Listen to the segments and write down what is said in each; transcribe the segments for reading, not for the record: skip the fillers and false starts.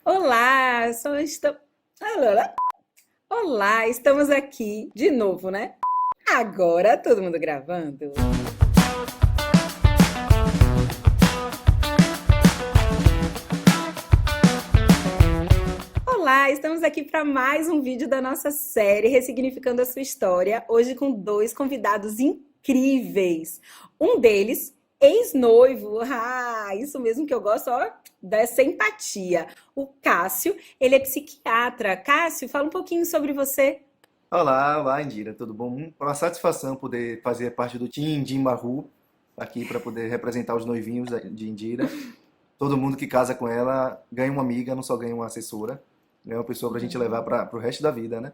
Olá, Olá, estamos aqui de novo, né? Agora todo mundo gravando. Olá, estamos aqui para mais um vídeo da nossa série Ressignificando a Sua História, hoje com dois convidados incríveis. Um deles, ex-noivo, isso mesmo que eu gosto, ó, dessa empatia. O Cássio, ele é psiquiatra. Cássio, fala um pouquinho sobre você. Olá, Indira, tudo bom? Uma satisfação poder fazer parte do Team Jimbaru, aqui para poder representar os noivinhos de Indira. Todo mundo que casa com ela ganha uma amiga, não só ganha uma assessora, é uma pessoa para a gente levar para o resto da vida, né?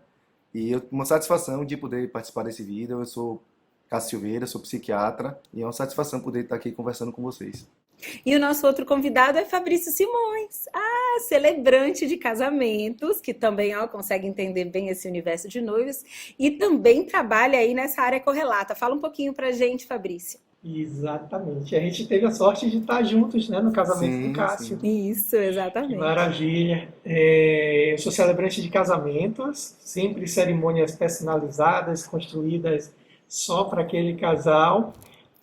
Uma satisfação de poder participar desse vídeo. Eu sou Cássio Silveira, sou psiquiatra, e é uma satisfação poder estar aqui conversando com vocês. E o nosso outro convidado é Fabrício Simões, celebrante de casamentos, que também consegue entender bem esse universo de noivos e também trabalha aí nessa área correlata. Fala um pouquinho pra gente, Fabrício. Exatamente. A gente teve a sorte de estar juntos, né, no casamento do Sim, Cássio. sim. Isso, Que exatamente. maravilha. Eu sou celebrante de casamentos, sempre cerimônias personalizadas, construídas só para aquele casal.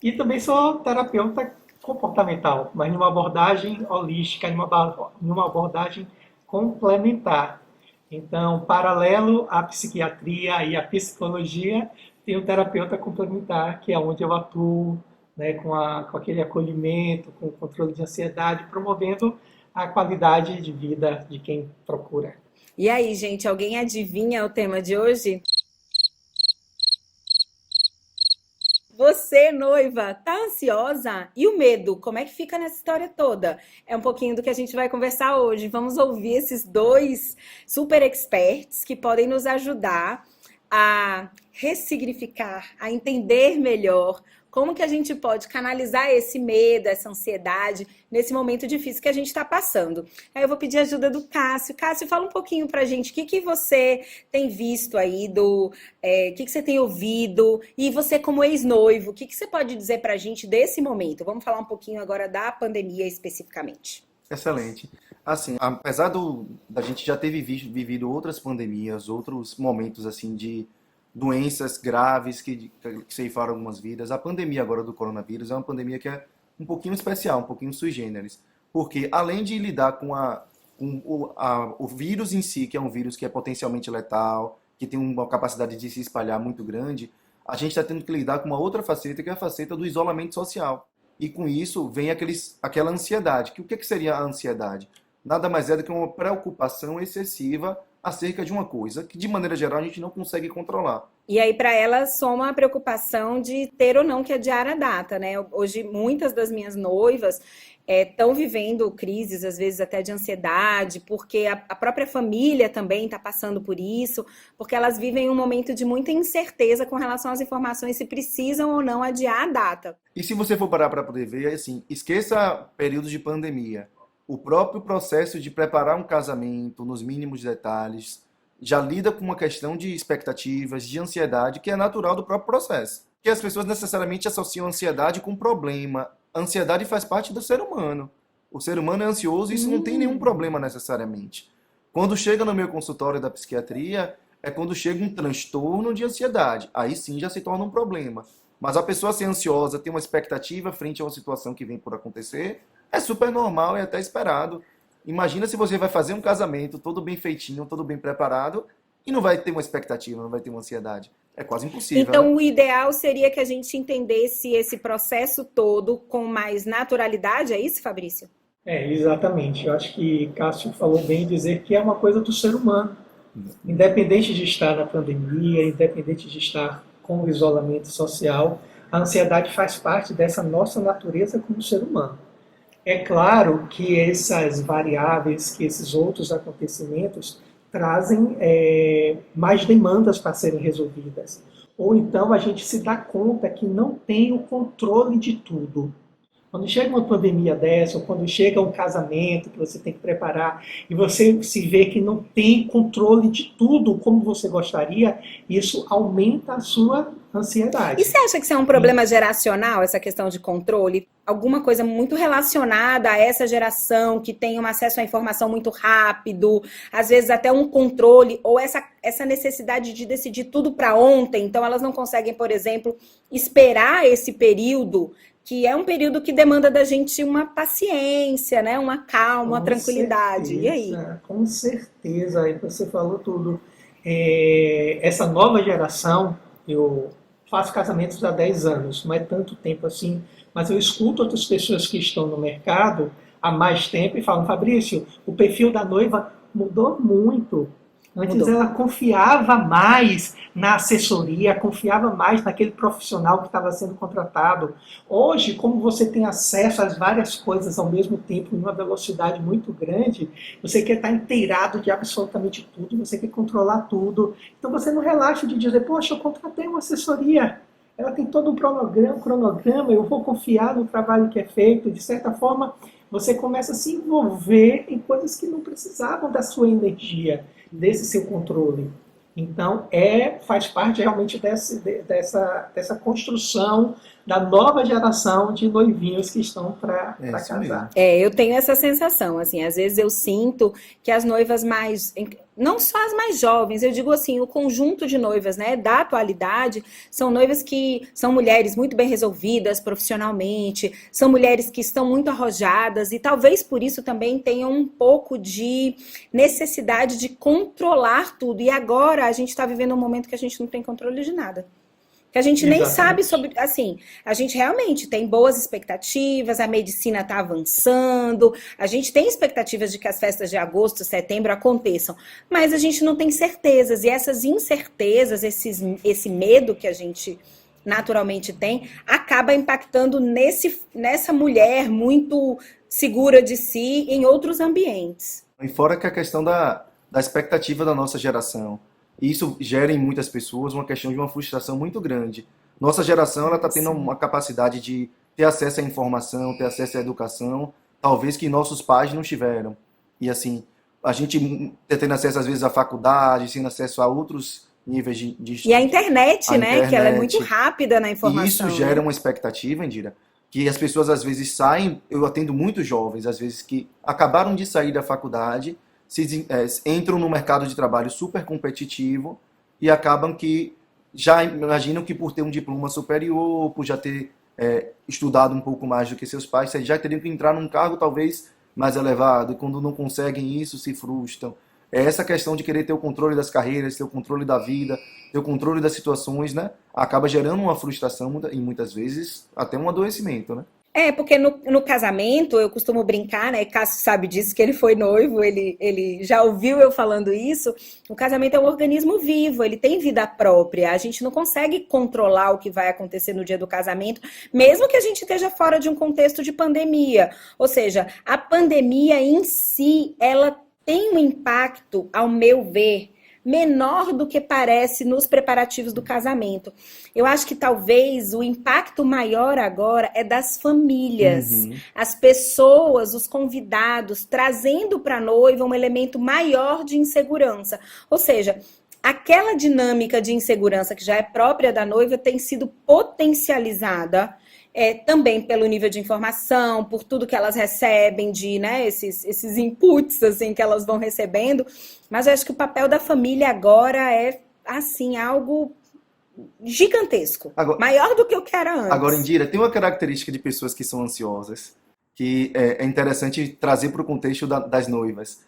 E também sou terapeuta comportamental, mas numa abordagem holística, numa abordagem complementar. Então, paralelo à psiquiatria e à psicologia, tem o terapeuta complementar, que é onde eu atuo, né, com aquele acolhimento, com o controle de ansiedade, promovendo a qualidade de vida de quem procura. E aí, gente, alguém adivinha o tema de hoje? Você, noiva, tá ansiosa? E o medo? Como é que fica nessa história toda? É um pouquinho do que a gente vai conversar hoje. Vamos ouvir esses dois super experts que podem nos ajudar a ressignificar, a entender melhor como que a gente pode canalizar esse medo, essa ansiedade nesse momento difícil que a gente está passando. Aí eu vou pedir a ajuda do Cássio. Cássio, fala um pouquinho pra gente o que você tem visto aí o que você tem ouvido? E você, como ex-noivo, o que você pode dizer pra gente desse momento? Vamos falar um pouquinho agora da pandemia especificamente. Excelente. Assim, apesar da gente já ter vivido outras pandemias, outros momentos assim de doenças graves que ceifaram algumas vidas, a pandemia agora do coronavírus é uma pandemia que é um pouquinho especial, um pouquinho sui generis, porque além de lidar com o vírus em si, que é um vírus que é potencialmente letal, que tem uma capacidade de se espalhar muito grande, a gente está tendo que lidar com uma outra faceta, que é a faceta do isolamento social. E com isso vem aquela ansiedade. O que seria a ansiedade? Nada mais é do que uma preocupação excessiva acerca de uma coisa que, de maneira geral, a gente não consegue controlar. E aí, para ela, soma a preocupação de ter ou não que adiar a data, né? Hoje, muitas das minhas noivas estão vivendo crises, às vezes até de ansiedade, porque a própria família também está passando por isso, porque elas vivem um momento de muita incerteza com relação às informações se precisam ou não adiar a data. E se você for parar para poder ver, assim, esqueça períodos de pandemia. O próprio processo de preparar um casamento, nos mínimos detalhes, já lida com uma questão de expectativas, de ansiedade, que é natural do próprio processo. Que as pessoas necessariamente associam ansiedade com problema. A ansiedade faz parte do ser humano. O ser humano é ansioso e isso não tem nenhum problema necessariamente. Quando chega no meu consultório da psiquiatria, é quando chega um transtorno de ansiedade. Aí sim já se torna um problema. Mas a pessoa ser ansiosa, ter uma expectativa frente a uma situação que vem por acontecer, é super normal e até esperado. Imagina se você vai fazer um casamento todo bem feitinho, todo bem preparado, e não vai ter uma expectativa, não vai ter uma ansiedade. É quase impossível, né? Então, o ideal seria que a gente entendesse esse processo todo com mais naturalidade, é isso, Fabrício? Exatamente. Eu acho que Cássio falou bem em dizer que é uma coisa do ser humano. Independente de estar na pandemia, independente de estar com o isolamento social, a ansiedade faz parte dessa nossa natureza como ser humano. É claro que essas variáveis, que esses outros acontecimentos trazem mais demandas para serem resolvidas. Ou então a gente se dá conta que não tem o controle de tudo. Quando chega uma pandemia dessa, ou quando chega um casamento que você tem que preparar, e você se vê que não tem controle de tudo como você gostaria, isso aumenta a sua E ansiedade. você acha que isso é um problema geracional, essa questão de controle? Alguma coisa muito relacionada a essa geração que tem um acesso à informação muito rápido, às vezes até um controle, ou essa necessidade de decidir tudo para ontem, então elas não conseguem, por exemplo, esperar esse período, que é um período que demanda da gente uma paciência, né? Uma calma, uma Com tranquilidade. E aí? certeza, com certeza, aí você falou tudo. Essa nova geração, eu faço casamentos há 10 anos, não é tanto tempo assim, mas eu escuto outras pessoas que estão no mercado há mais tempo e falam, Fabrício, o perfil da noiva mudou muito. Antes Mudou. ela confiava mais na assessoria, confiava mais naquele profissional que estava sendo contratado. Hoje, como você tem acesso às várias coisas ao mesmo tempo, em uma velocidade muito grande, você quer estar inteirado de absolutamente tudo, você quer controlar tudo. Então você não relaxa de dizer, poxa, eu contratei uma assessoria, ela tem todo um cronograma, eu vou confiar no trabalho que é feito. De certa forma, você começa a se envolver em coisas que não precisavam da sua energia, desse seu controle. Então, faz parte realmente dessa construção da nova geração de noivinhos que estão para Isso mesmo. casar. Eu tenho essa sensação, assim, às vezes eu sinto que as noivas não só as mais jovens, eu digo assim, o conjunto de noivas, né, da atualidade, são noivas que são mulheres muito bem resolvidas profissionalmente, são mulheres que estão muito arrojadas e talvez por isso também tenham um pouco de necessidade de controlar tudo. E agora a gente está vivendo um momento que a gente não tem controle de nada. Que a gente nem sabe sobre, assim, a gente realmente tem boas expectativas, a medicina está avançando, a gente tem expectativas de que as festas de agosto, setembro aconteçam, mas a gente não tem certezas, e essas incertezas, esse medo que a gente naturalmente tem, acaba impactando nessa mulher muito segura de si em outros ambientes. E fora que a questão da expectativa da nossa geração. Isso gera em muitas pessoas uma questão de uma frustração muito grande. Nossa geração ela está tendo uma capacidade de ter acesso à informação, ter acesso à educação, talvez que nossos pais não tiveram. E assim, a gente tendo acesso às vezes à faculdade, tendo acesso a outros níveis de E a internet, a né? Que ela é internet. muito rápida na E informação. isso gera né? uma expectativa, Indira, que as pessoas às vezes saem, eu atendo muitos jovens, às vezes que acabaram de sair da faculdade, entram no mercado de trabalho super competitivo e acabam que já imaginam que por ter um diploma superior, por já ter estudado um pouco mais do que seus pais, já teriam que entrar num cargo talvez mais elevado, e quando não conseguem isso, se frustram. É essa questão de querer ter o controle das carreiras, ter o controle da vida, ter o controle das situações, né? Acaba gerando uma frustração e muitas vezes até um adoecimento, né? Porque no casamento, eu costumo brincar, né? Cássio sabe disso, que ele foi noivo, ele já ouviu eu falando isso. O casamento é um organismo vivo, ele tem vida própria. A gente não consegue controlar o que vai acontecer no dia do casamento, mesmo que a gente esteja fora de um contexto de pandemia. Ou seja, a pandemia em si, ela tem um impacto, ao meu ver, menor do que parece nos preparativos do casamento. Eu acho que talvez o impacto maior agora é das famílias, as pessoas, os convidados, trazendo para a noiva um elemento maior de insegurança. Ou seja, aquela dinâmica de insegurança que já é própria da noiva tem sido potencializada também pelo nível de informação, por tudo que elas recebem, né, esses inputs assim, que elas vão recebendo. Mas eu acho que o papel da família agora é assim, algo gigantesco. Agora, maior do que o que era antes. Agora, Indira, tem uma característica de pessoas que são ansiosas que é interessante trazer para o contexto das noivas.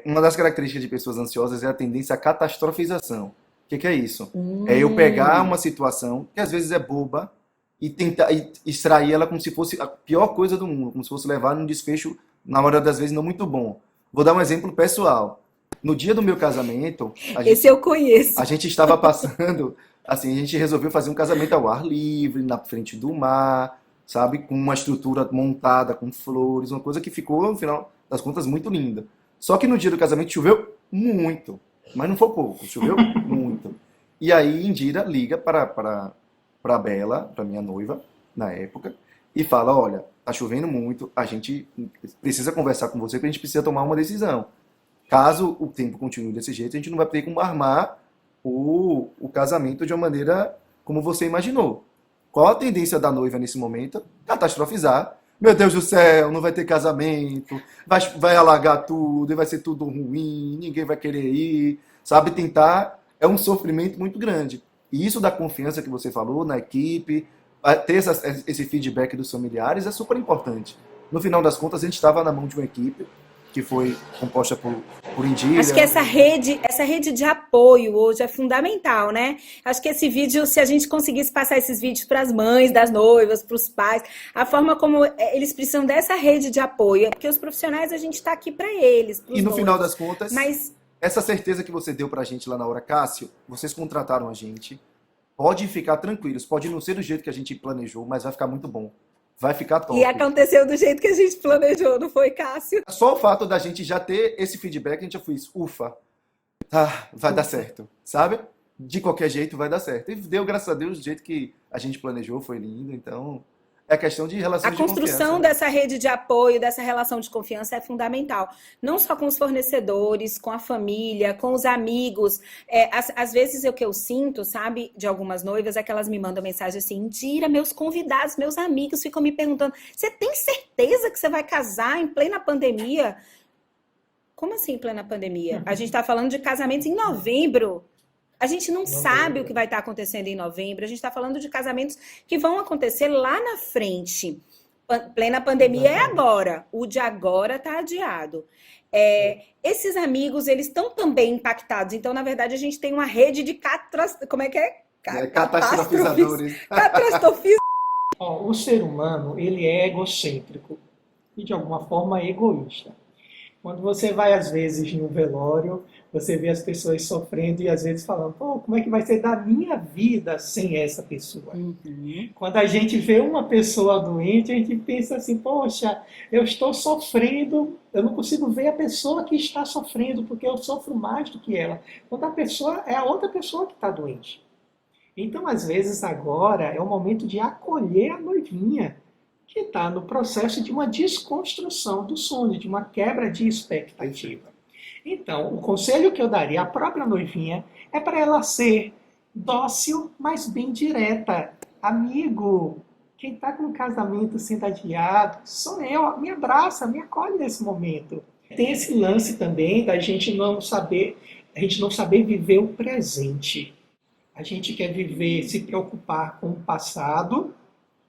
Uma das características de pessoas ansiosas é a tendência à catastrofização. O que é isso? É eu pegar uma situação que às vezes é boba e tentar extrair ela como se fosse a pior coisa do mundo, como se fosse levar num desfecho, na maioria das vezes, não muito bom. Vou dar um exemplo pessoal. No dia do meu casamento... Esse eu conheço. A gente estava passando... Assim, a gente resolveu fazer um casamento ao ar livre, na frente do mar, sabe? Com uma estrutura montada, com flores, uma coisa que ficou, no final das contas, muito linda. Só que no dia do casamento choveu muito, mas não foi pouco, choveu muito. E aí Indira liga para a Bela, para minha noiva, na época, e fala, olha, tá chovendo muito, a gente precisa conversar com você, porque a gente precisa tomar uma decisão. Caso o tempo continue desse jeito, a gente não vai ter como armar o casamento de uma maneira como você imaginou. Qual a tendência da noiva nesse momento? Catastrofizar. Meu Deus do céu, não vai ter casamento, vai alagar tudo, e vai ser tudo ruim, ninguém vai querer ir, sabe? Tentar é um sofrimento muito grande. E isso da confiança que você falou na equipe, ter esse feedback dos familiares é super importante. No final das contas, a gente estava na mão de uma equipe que foi composta por Indira. Acho que essa rede de apoio hoje é fundamental, né? Acho que esse vídeo, se a gente conseguisse passar esses vídeos para as mães das noivas, para os pais, a forma como eles precisam dessa rede de apoio, porque os profissionais a gente está aqui para eles, pros E no noivos. final das contas, Mas essa certeza que você deu pra gente lá na hora, Cássio, vocês contrataram a gente, pode ficar tranquilos, pode não ser do jeito que a gente planejou, mas vai ficar muito bom. Vai ficar top. e aconteceu do jeito que a gente planejou, não foi, Cássio? Só o fato da gente já ter esse feedback, a gente já fez, ufa, vai dar certo, sabe? De qualquer jeito vai dar certo. E deu, graças a Deus, do jeito que a gente planejou, foi lindo. Então, é questão de relação A de confiança, construção né? dessa rede de apoio, dessa relação de confiança é fundamental. Não só com os fornecedores, com a família, com os amigos. Às vezes o que eu sinto, sabe, de algumas noivas é que elas me mandam mensagem assim: Indira, meus convidados, meus amigos ficam me perguntando: você tem certeza que você vai casar em plena pandemia? Como assim em plena pandemia? A gente está falando de casamentos em novembro. A gente não sabe o que vai estar acontecendo em novembro. A gente está falando de casamentos que vão acontecer lá na frente. Plena pandemia é agora. O de agora está adiado. Esses amigos, eles estão também impactados. Então, na verdade, a gente tem uma rede de como é que é? Catastrofizadores. Catastrofistas. Ó, o ser humano, ele é egocêntrico e, de alguma forma, egoísta. Quando você vai, às vezes, num velório, você vê as pessoas sofrendo e, às vezes, falando: pô, como é que vai ser da minha vida sem essa pessoa? Uhum. Quando a gente vê uma pessoa doente, a gente pensa assim: poxa, eu estou sofrendo, eu não consigo ver a pessoa que está sofrendo, porque eu sofro mais do que ela. Quando a pessoa é a outra pessoa que está doente. Então, às vezes, agora é o momento de acolher a noivinha, que está no processo de uma desconstrução do sonho, de uma quebra de expectativa. Então, o conselho que eu daria à própria noivinha é para ela ser dócil, mas bem direta. Amigo, quem está com o casamento sendo adiado sou eu, me abraça, me acolhe nesse momento. Tem esse lance também da gente não saber viver o presente. A gente quer viver, se preocupar com o passado,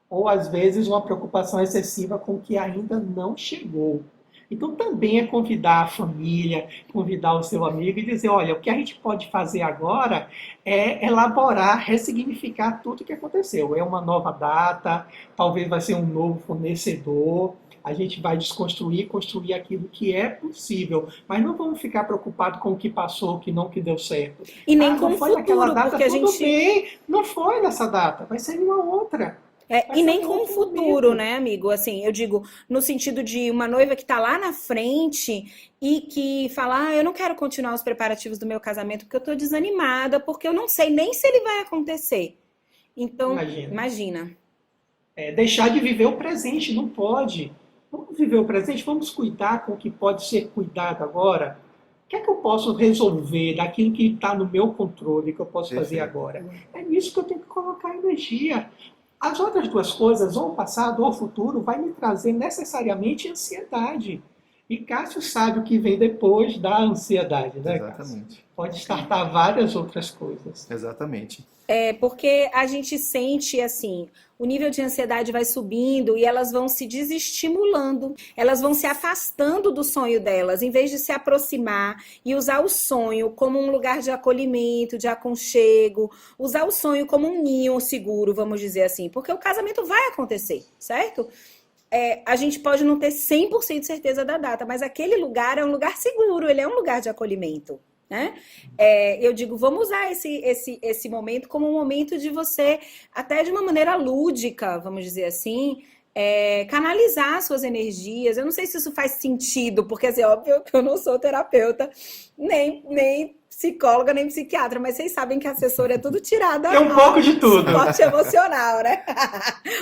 ou às vezes uma preocupação excessiva com o que ainda não chegou. Então também é convidar a família, convidar o seu amigo e dizer: olha, o que a gente pode fazer agora é elaborar, ressignificar tudo o que aconteceu. É uma nova data, talvez vai ser um novo fornecedor, a gente vai desconstruir, construir aquilo que é possível, mas não vamos ficar preocupados com o que passou, o que não que deu certo. E nem com não o foi naquela futuro, data, porque a tudo gente... bem, não foi nessa data, vai ser em uma outra. E nem com o futuro, né, amigo? Assim, eu digo, no sentido de uma noiva que tá lá na frente e que fala: eu não quero continuar os preparativos do meu casamento porque eu tô desanimada, porque eu não sei nem se ele vai acontecer. Então, imagina. Deixar de viver o presente, não pode. Vamos viver o presente, vamos cuidar com o que pode ser cuidado agora. O que é que eu posso resolver daquilo que está no meu controle, que eu posso fazer agora? É nisso que eu tenho que colocar energia. As outras duas coisas, ou o passado ou o futuro, vai me trazer necessariamente ansiedade. E Cássio sabe o que vem depois da ansiedade, né, Exatamente. Cássio? Pode startar várias outras coisas. Exatamente. Porque a gente sente, assim, o nível de ansiedade vai subindo e elas vão se desestimulando, elas vão se afastando do sonho delas, em vez de se aproximar e usar o sonho como um lugar de acolhimento, de aconchego, usar o sonho como um ninho seguro, vamos dizer assim, porque o casamento vai acontecer, certo? A gente pode não ter 100% de certeza da data, mas aquele lugar é um lugar seguro, ele é um lugar de acolhimento. Né? Eu digo, vamos usar esse momento como um momento de você, até de uma maneira lúdica, vamos dizer assim, canalizar suas energias. Eu não sei se isso faz sentido, porque assim, óbvio que eu não sou terapeuta, nem psicóloga, nem psiquiatra, mas vocês sabem que assessora é tudo tirado É um pouco de tudo. Suporte emocional, né?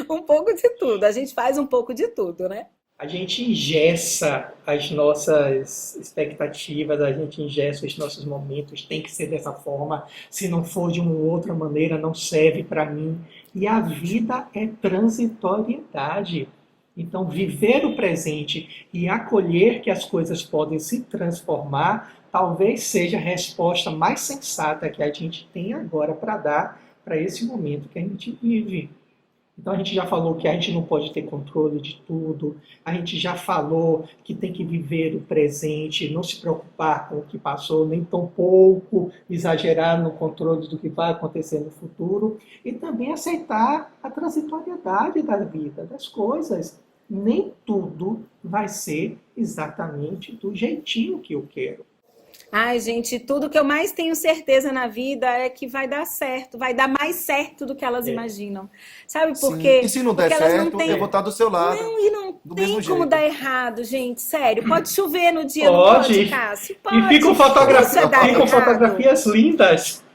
Um pouco de tudo, a gente faz um pouco de tudo, né? A gente engessa as nossas expectativas, a gente engessa os nossos momentos, tem que ser dessa forma, se não for de uma outra maneira, não serve para mim. E a vida é transitoriedade. Então, viver o presente e acolher que as coisas podem se transformar, talvez seja a resposta mais sensata que a gente tem agora para dar para esse momento que a gente vive. Então a gente já falou que a gente não pode ter controle de tudo, a gente já falou que tem que viver o presente, não se preocupar com o que passou, nem tampouco exagerar no controle do que vai acontecer no futuro, e também aceitar a transitoriedade da vida, das coisas. Nem tudo vai ser exatamente do jeitinho que eu quero. Ai, gente, tudo que eu mais tenho certeza na vida é que vai dar certo, vai dar mais certo do que elas imaginam. Sabe por Sim. quê? E se não der Porque elas não certo, têm. eu vou estar do seu lado. Não, e não Do tem mesmo como jeito. dar errado, gente, sério. Pode chover no dia, não Pode. pode, Cássio? E Pode. ficam Isso é dar errado. fotografias lindas.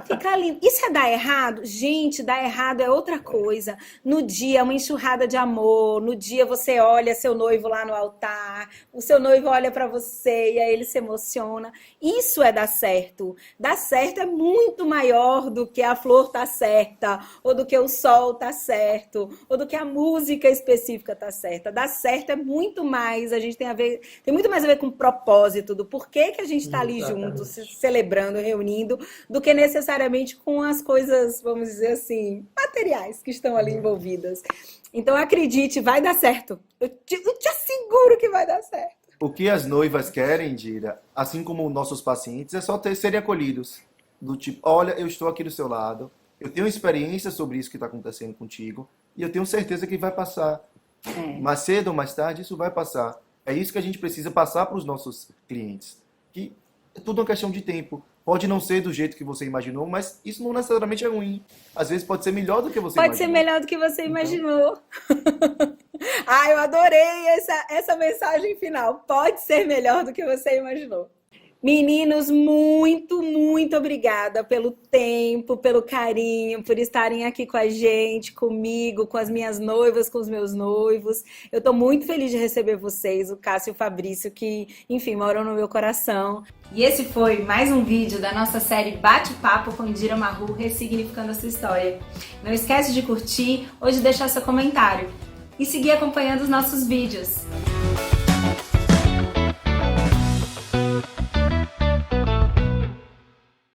Fica lindo. Isso é dar errado? Gente, dar errado é outra coisa. No dia, uma enxurrada de amor. No dia você olha seu noivo lá no altar, o seu noivo olha pra você e aí ele se emociona. Isso é dar certo. Dar certo é muito maior do que a flor tá certa, ou do que o sol tá certo, ou do que a música específica tá certa. Dar certo é muito mais, a gente tem muito mais a ver com o propósito do porquê que a gente tá ali junto, se celebrando, reunindo, do que necessariamente com as coisas, vamos dizer assim, materiais que estão ali envolvidas. Então acredite, vai dar certo. Eu te asseguro que vai dar certo. O que as noivas querem, Dira, assim como nossos pacientes, é só serem acolhidos. Do tipo, olha, eu estou aqui do seu lado, eu tenho experiência sobre isso que está acontecendo contigo, e eu tenho certeza que vai passar. Mais cedo ou mais tarde, isso vai passar. É isso que a gente precisa passar para os nossos clientes. Que é tudo uma questão de tempo. Pode não ser do jeito que você imaginou, mas isso não necessariamente é ruim. Às vezes pode ser melhor do que você Pode ser imaginou. melhor do que você imaginou. Ah, eu adorei essa mensagem final. Pode ser melhor do que você imaginou. Meninos, muito, muito obrigada pelo tempo, pelo carinho, por estarem aqui com a gente, comigo, com as minhas noivas, com os meus noivos. Eu estou muito feliz de receber vocês, o Cássio e o Fabrício, que, enfim, moram no meu coração. E esse foi mais um vídeo da nossa série Bate-Papo com Indira Maru, Ressignificando a Sua História. Não esquece de curtir ou de deixar seu comentário e seguir acompanhando os nossos vídeos.